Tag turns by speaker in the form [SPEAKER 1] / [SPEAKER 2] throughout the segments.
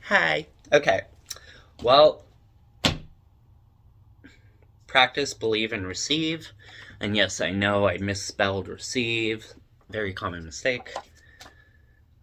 [SPEAKER 1] Hi. Okay. Well, practice, believe, and receive. And yes, I know I misspelled receive. Very common mistake.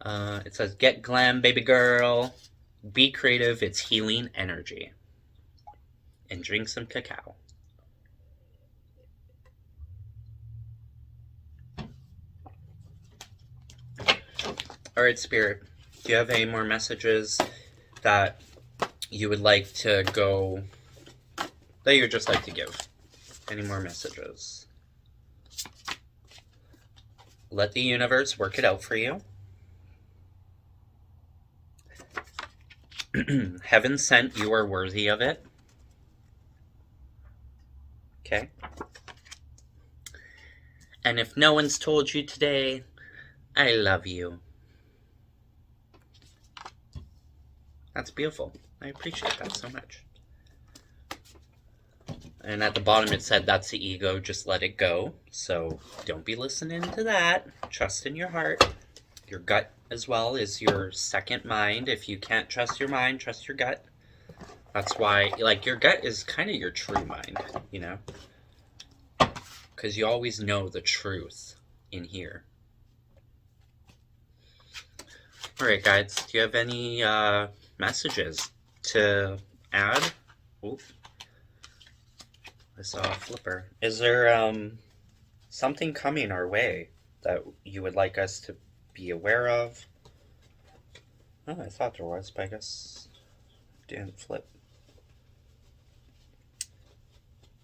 [SPEAKER 1] It says get glam, baby girl. Be creative. It's healing energy. And drink some cacao. All right, Spirit. Do you have any more messages that you would like to go, that you would just like to give? Any more messages? Let the universe work it out for you. Heaven sent, you are worthy of it. Okay. And if no one's told you today, I love you. That's beautiful. I appreciate that so much. And at the bottom it said, that's the ego, just let it go. So don't be listening to that. Trust in your heart. Your gut as well is your second mind. If you can't trust your mind, trust your gut. That's why, like, your gut is kind of your true mind, you know? Because you always know the truth in here. Alright, guys, do you have any messages to add? Oop. I saw a flipper. Is there something coming our way that you would like us to be aware of? Oh, I thought there was, but I guess it didn't flip.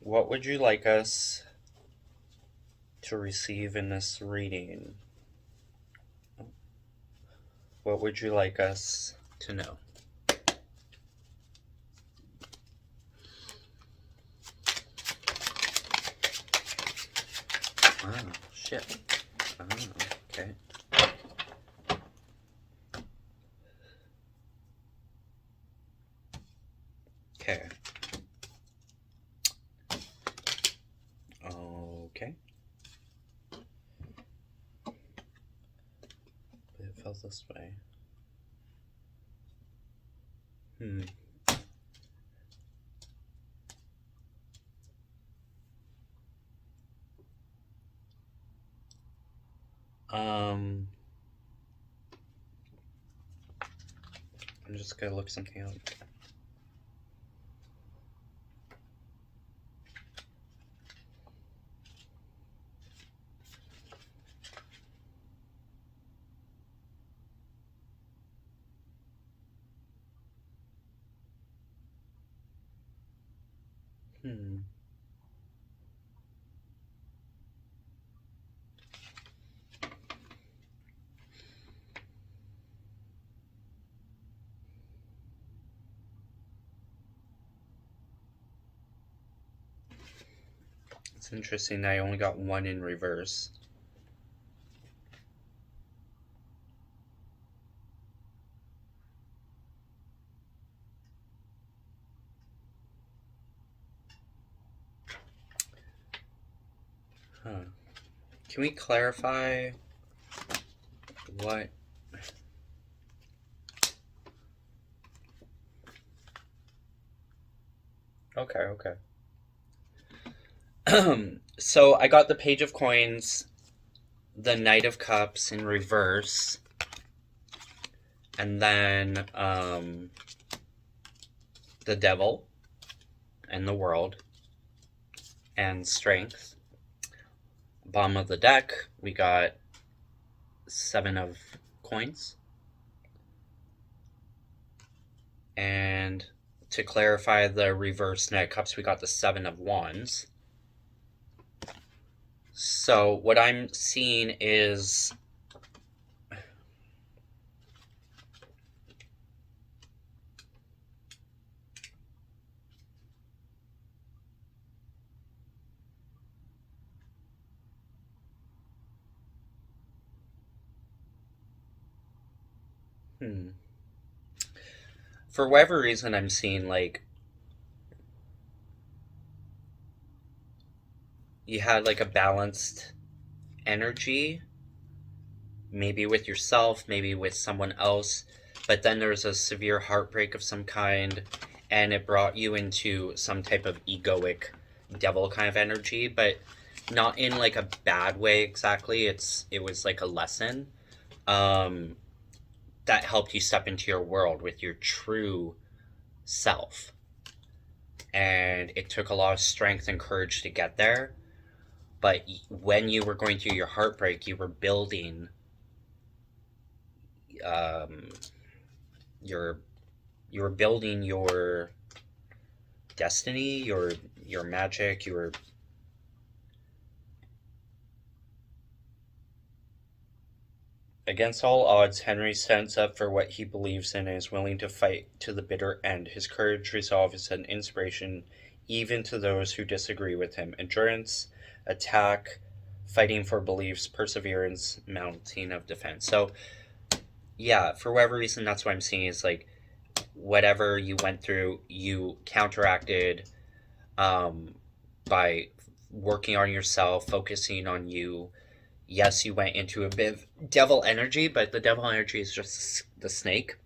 [SPEAKER 1] What would you like us to receive in this reading? What would you like us to know? Oh, shit. Oh, okay. Okay. Okay. It feels this way. I'm just gonna look something up. It's interesting that I only got one in reverse. Huh. Can we clarify what? Okay. So I got the Page of Coins, the Knight of Cups in reverse, and then the Devil and the World and Strength. Bottom of the deck, we got 7 of Coins. And to clarify the reverse Knight of Cups, we got the 7 of Wands. So what I'm seeing is for whatever reason, I'm seeing, like, you had, like, a balanced energy, maybe with yourself, maybe with someone else, but then there's a severe heartbreak of some kind, and it brought you into some type of egoic devil kind of energy, but not in like a bad way exactly. It was like a lesson um, that helped you step into your world with your true self. And it took a lot of strength and courage to get there. But when you were going through your heartbreak, you were building um, your you were building your destiny, your magic, your against all odds, Henry stands up for what he believes in and is willing to fight to the bitter end. His courage, resolve is an inspiration even to those who disagree with him. Endurance, attack, fighting for beliefs, perseverance, mounting of defense. So, yeah, for whatever reason, that's what I'm seeing is like whatever you went through, you counteracted by working on yourself, focusing on you. Yes, you went into a bit of devil energy, but the devil energy is just the snake,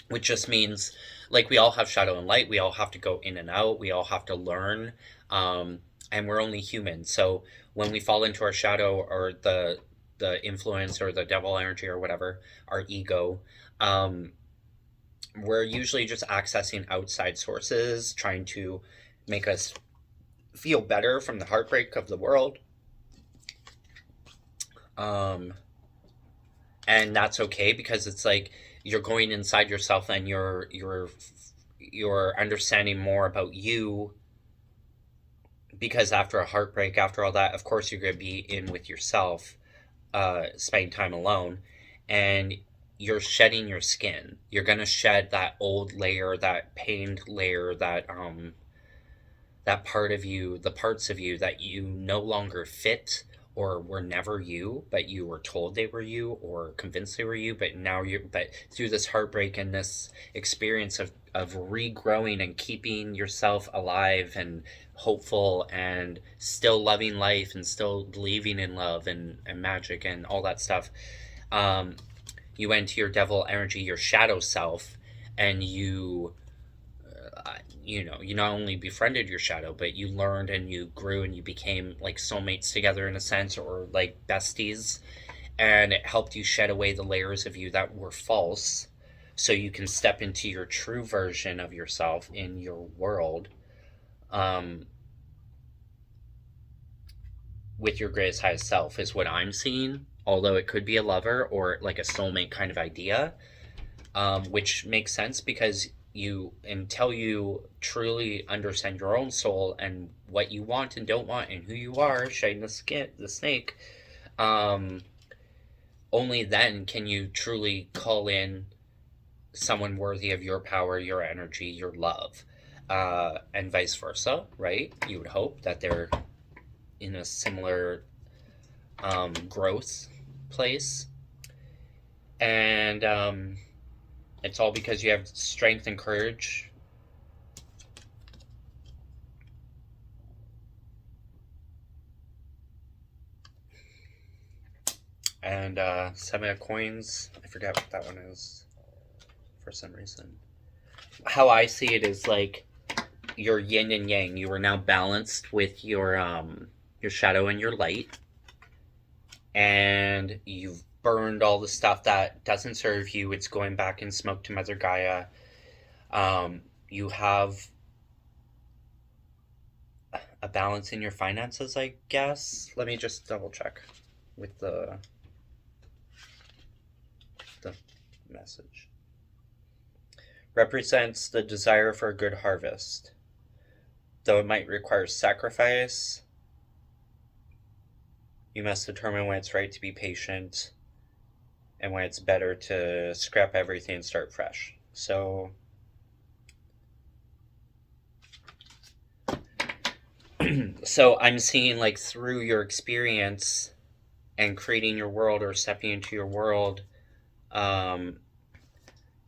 [SPEAKER 1] which just means like we all have shadow and light. We all have to go in and out. We all have to learn, and we're only human. So when we fall into our shadow or the influence or the devil energy or whatever, our ego, we're usually just accessing outside sources, trying to make us feel better from the heartbreak of the world. And that's okay because it's like you're going inside yourself and you're understanding more about you, because after a heartbreak, after all that, of course you're going to be in with yourself, spending time alone, and you're shedding your skin. You're going to shed that old layer, that pained layer, that part of you, the parts of you that you no longer fit or were never you, but you were told they were you or convinced they were you, but through this heartbreak and this experience of regrowing and keeping yourself alive and hopeful and still loving life and still believing in love and magic and all that stuff, you went to your devil energy, your shadow self, and you not only befriended your shadow, but you learned and you grew and you became like soulmates together in a sense, or like besties, and it helped you shed away the layers of you that were false, so you can step into your true version of yourself in your world, with your greatest highest self is what I'm seeing. Although it could be a lover or like a soulmate kind of idea, which makes sense because until you truly understand your own soul and what you want and don't want and who you are, shedding the snake, only then can you truly call in someone worthy of your power, your energy, your love, and vice versa, right? You would hope that they're in a similar growth place, and it's all because you have strength and courage. And 7 of coins, I forget what that one is for some reason. How I see it is like your yin and yang. You are now balanced with your shadow and your light, and you've burned all the stuff that doesn't serve you. It's going back in smoke to Mother Gaia. You have a balance in your finances, I guess. Let me just double check with the message. Represents the desire for a good harvest. Though it might require sacrifice, you must determine when it's right to be patient and when it's better to scrap everything and start fresh. So I'm seeing like through your experience and creating your world or stepping into your world,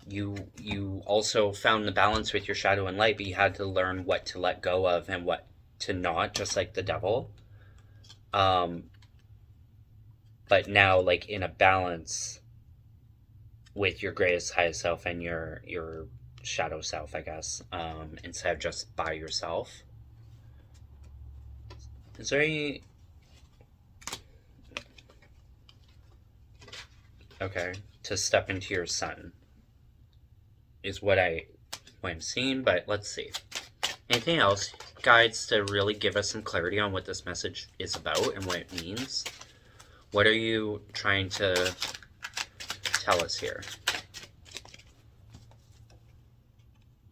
[SPEAKER 1] you also found the balance with your shadow and light, but you had to learn what to let go of and what to not, just like the devil. But now, like in a balance, with your greatest, highest self and your shadow self, I guess, instead of just by yourself. Is there any... Okay, to step into your sun is what I'm seeing, but let's see. Anything else, guides, to really give us some clarity on what this message is about and what it means? What are you trying to tell us here?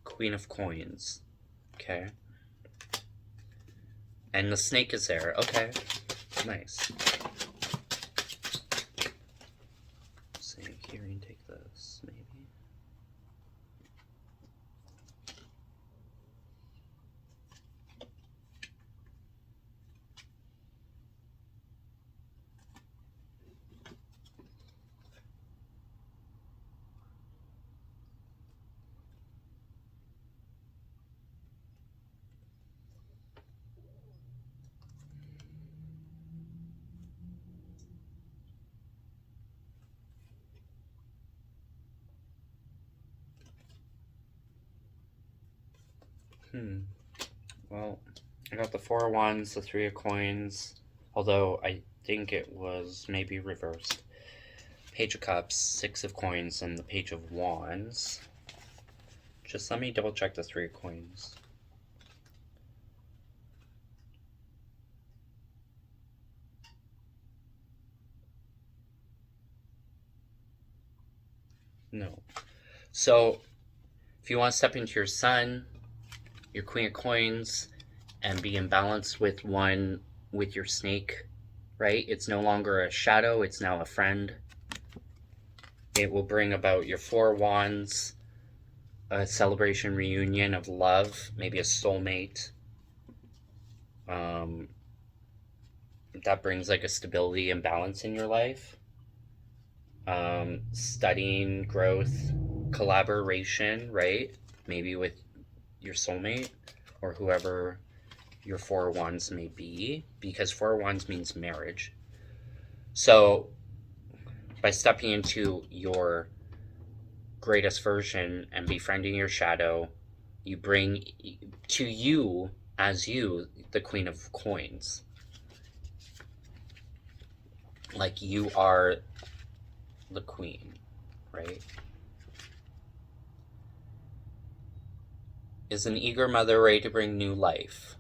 [SPEAKER 1] Queen of Coins. Okay. And the snake is there. Okay. Nice. Snake here, you can take this, maybe. Well, I got the Four of Wands, the Three of Coins, although I think it was maybe reversed. Page of Cups, Six of Coins, and the Page of Wands. Just let me double check the Three of Coins. No. So, if you want to step into your sun, your Queen of Coins, and be in balance with your snake, right? It's no longer a shadow, it's now a friend. It will bring about your Four of Wands, a celebration reunion of love, maybe a soulmate. That brings like a stability and balance in your life. Studying, growth, collaboration, right? Maybe with your soulmate or whoever your Four of Wands may be, because Four of Wands means marriage. So by stepping into your greatest version and befriending your shadow, you bring to you as you the Queen of Coins. Like you are the queen, right? Is an eager mother ready to bring new life?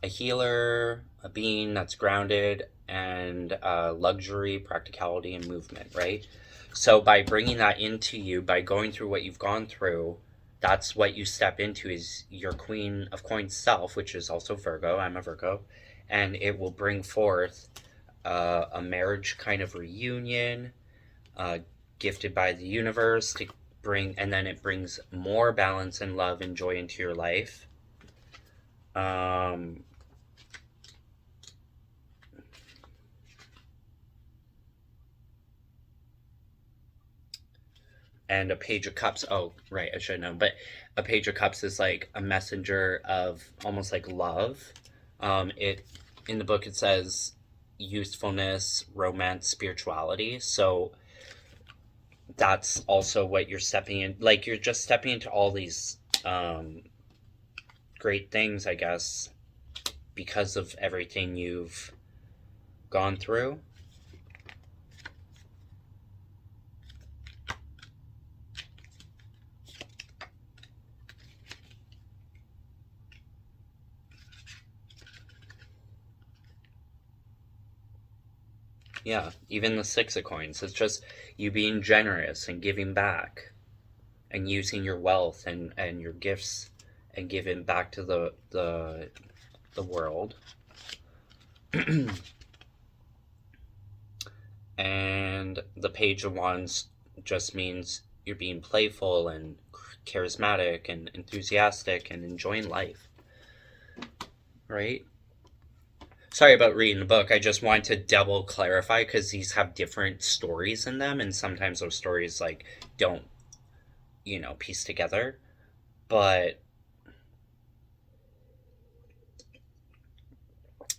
[SPEAKER 1] A healer, a being that's grounded, and luxury, practicality, and movement, right? So by bringing that into you, by going through what you've gone through, that's what you step into, is your Queen of Coins self, which is also Virgo. I'm a Virgo. And it will bring forth a marriage kind of reunion, gifted by the universe to bring, and then it brings more balance and love and joy into your life. And a Page of Cups, oh right, I should have known, but a Page of Cups is like a messenger of almost like love. It in the book it says usefulness, romance, spirituality. So that's also what you're stepping in. Like you're just stepping into all these great things, I guess, because of everything you've gone through. Yeah, even the Six of Coins. It's just you being generous and giving back and using your wealth and your gifts and giving back to the world. And the Page of Wands just means you're being playful and charismatic and enthusiastic and enjoying life. Right? Sorry about reading the book. I just wanted to double clarify because these have different stories in them, and sometimes those stories like don't, piece together. But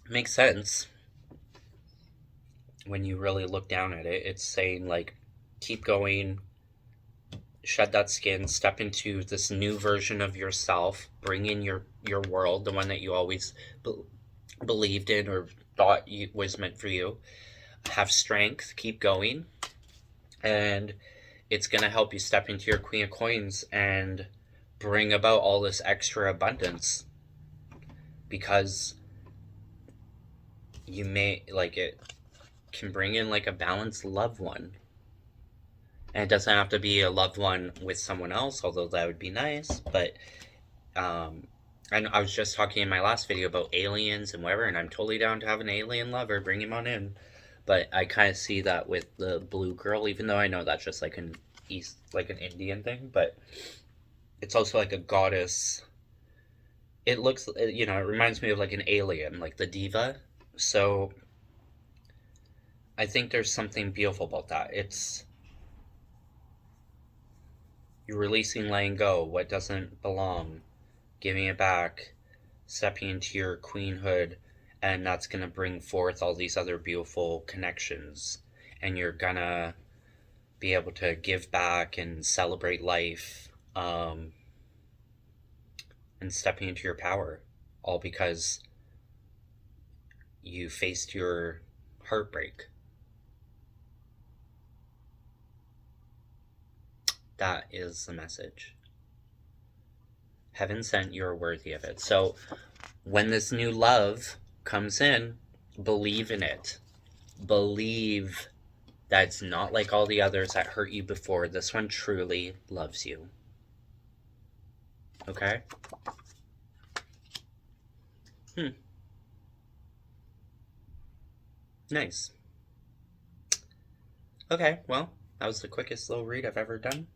[SPEAKER 1] it makes sense when you really look down at it. It's saying like keep going, shed that skin, step into this new version of yourself, bring in your world, the one that you always believed in or thought was meant for you. Have strength, keep going, and it's going to help you step into your Queen of Coins and bring about all this extra abundance, because you may, like, it can bring in like a balanced loved one. And it doesn't have to be a loved one with someone else, although that would be nice. But and I was just talking in my last video about aliens and whatever, and I'm totally down to have an alien lover, bring him on in. But I kind of see that with the blue girl, even though I know that's just like an Indian thing, but it's also like a goddess. It looks, it reminds me of like an alien, like the diva. So I think there's something beautiful about that. It's, you're releasing, letting go what doesn't belong, giving it back, stepping into your queenhood, and that's going to bring forth all these other beautiful connections. And you're going to be able to give back and celebrate life, and stepping into your power, all because you faced your heartbreak. That is the message. Heaven sent, you're worthy of it. So when this new love comes in, believe in it. Believe that it's not like all the others that hurt you before. This one truly loves you. Okay? Nice. Okay, well, that was the quickest little read I've ever done.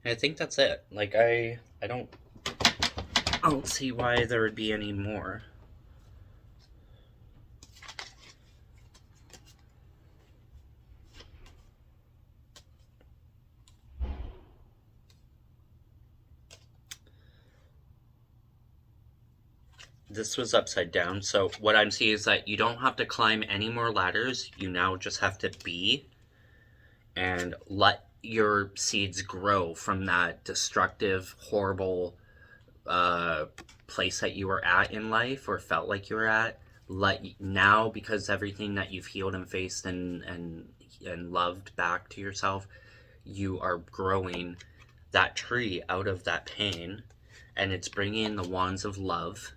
[SPEAKER 1] And I think that's it. Like, I don't see why there would be any more. This was upside down, so what I'm seeing is that you don't have to climb any more ladders. You now just have to be and let your seeds grow from that destructive, horrible place that you were at in life, or felt like you were at. Now, because everything that you've healed and faced and loved back to yourself, you are growing that tree out of that pain, and it's bringing in the wands of love.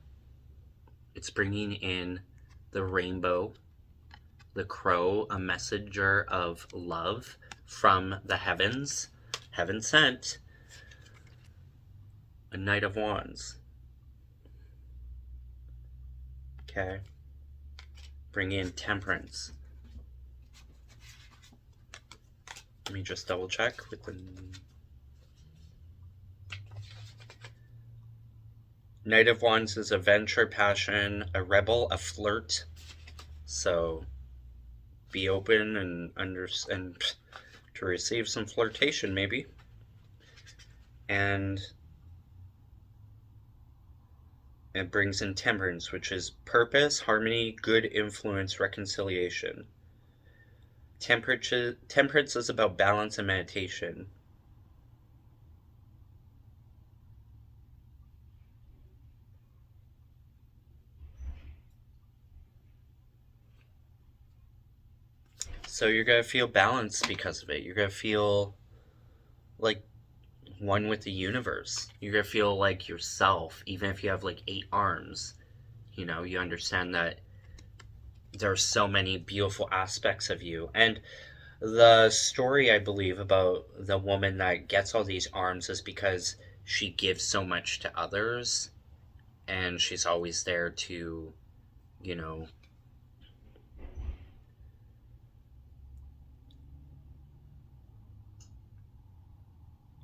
[SPEAKER 1] It's bringing in the rainbow, the crow, a messenger of love from the heavens, heaven sent, a Knight of Wands. Okay. Bring in Temperance. Let me just double check with the Knight of Wands is a venture, passion, a rebel, a flirt. So be open and to receive some flirtation, maybe. And it brings in Temperance, which is purpose, harmony, good influence, reconciliation. Temperance is about balance and meditation. So you're going to feel balanced because of it. You're going to feel like one with the universe. You're going to feel like yourself, even if you have like 8 arms. You understand that there are so many beautiful aspects of you. And the story, I believe, about the woman that gets all these arms is because she gives so much to others. And she's always there to,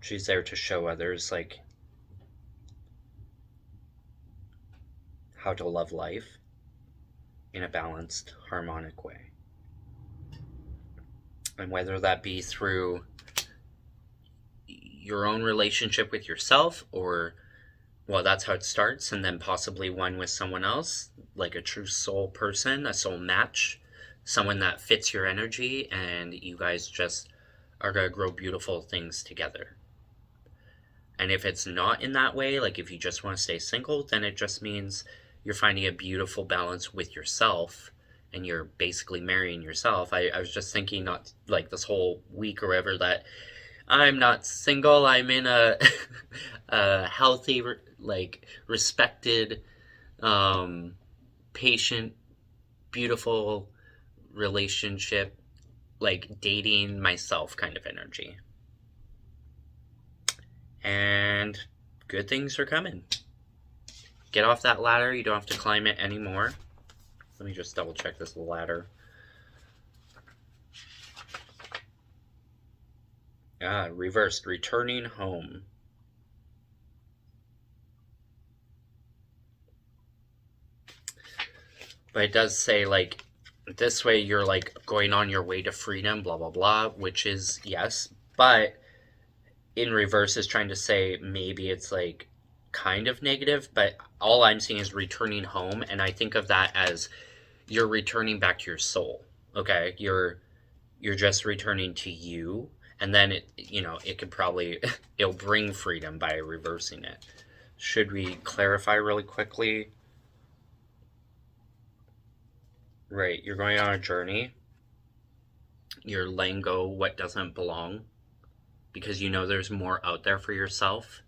[SPEAKER 1] she's there to show others, like, how to love life in a balanced, harmonic way. And whether that be through your own relationship with yourself, or, well, that's how it starts, and then possibly one with someone else, like a true soul person, a soul match, someone that fits your energy, and you guys just are going to grow beautiful things together. And if it's not in that way, like if you just want to stay single, then it just means you're finding a beautiful balance with yourself, and you're basically marrying yourself. I was just thinking, not like this whole week or whatever, that I'm not single. I'm in a, a healthy, like respected, patient, beautiful relationship, like dating myself kind of energy. And good things are coming. Get off that ladder. You don't have to climb it anymore. Let me just double check this ladder. Reversed, returning home. But it does say, like, this way you're, like, going on your way to freedom, blah, blah, blah, which is, yes. But in reverse is trying to say maybe it's, like, kind of negative. But all I'm seeing is returning home. And I think of that as you're returning back to your soul, okay? You're just returning to you. And then, it could probably, it'll bring freedom by reversing it. Should we clarify really quickly? Right, you're going on a journey. You're letting go what doesn't belong, because you know there's more out there for yourself,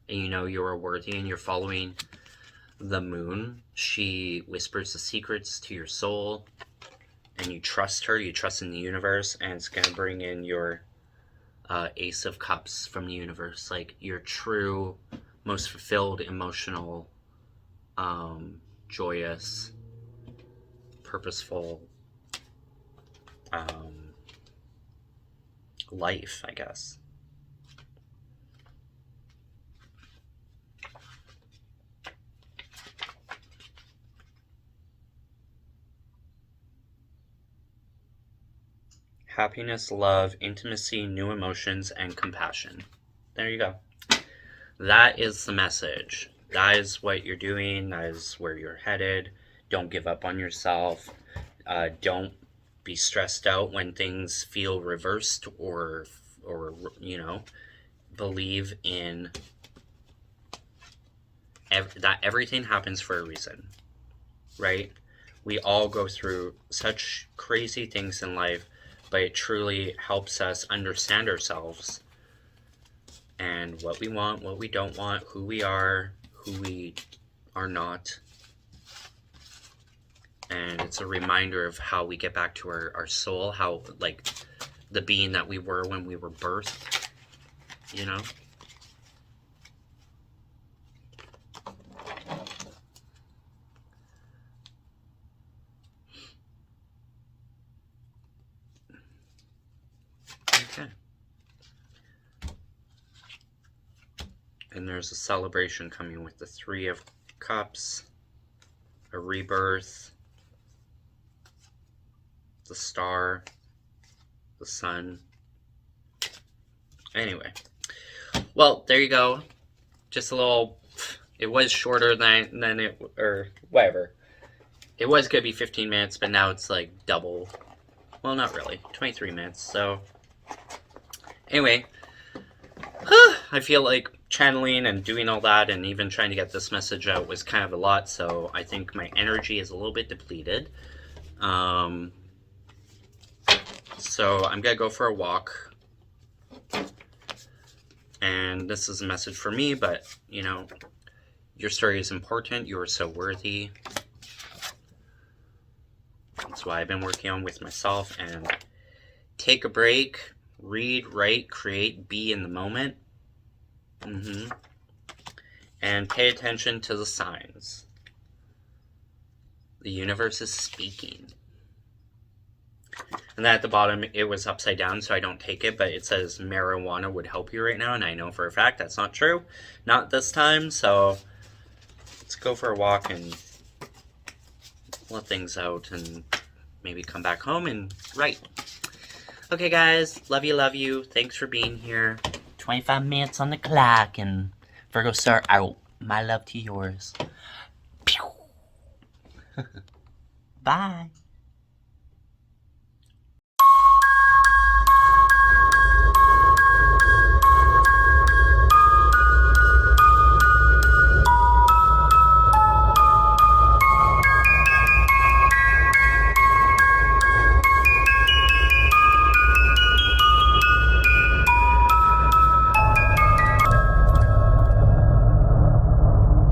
[SPEAKER 1] and you know you're worthy, and you're following the moon. She whispers the secrets to your soul, and you trust her, you trust in the universe, and it's going to bring in your Ace of Cups from the universe, like your true, most fulfilled, emotional, joyous, purposeful life, I guess. Happiness, love, intimacy, new emotions, and compassion. There you go. That is the message. That is what you're doing. That is where you're headed. Don't give up on yourself. Don't be stressed out when things feel reversed, or believe in that everything happens for a reason, right? We all go through such crazy things in life, but it truly helps us understand ourselves and what we want, what we don't want, who we are not. And it's a reminder of how we get back to our soul, how, like, the being that we were when we were birthed, Okay. And there's a celebration coming with the Three of Cups, a rebirth, the star, the sun. Anyway, well, there you go. Just a little. It was shorter than it, or whatever. It was gonna be 15 minutes, but now it's like double. Well, not really. 23 minutes. So anyway, I feel like channeling and doing all that, and even trying to get this message out, was kind of a lot. So I think my energy is a little bit depleted. So I'm gonna go for a walk. And this is a message for me, but, your story is important. You are so worthy. That's why I've been working on with myself. And take a break. Read, write, create, be in the moment. And pay attention to the signs. The universe is speaking. And then at the bottom, it was upside down, so I don't take it, but it says marijuana would help you right now, and I know for a fact that's not true. Not this time, so let's go for a walk and let things out, and maybe come back home and write. Okay, guys, love you. Thanks for being here. 25 minutes on the clock, and VirgoStar out. My love to yours. Pew. Bye.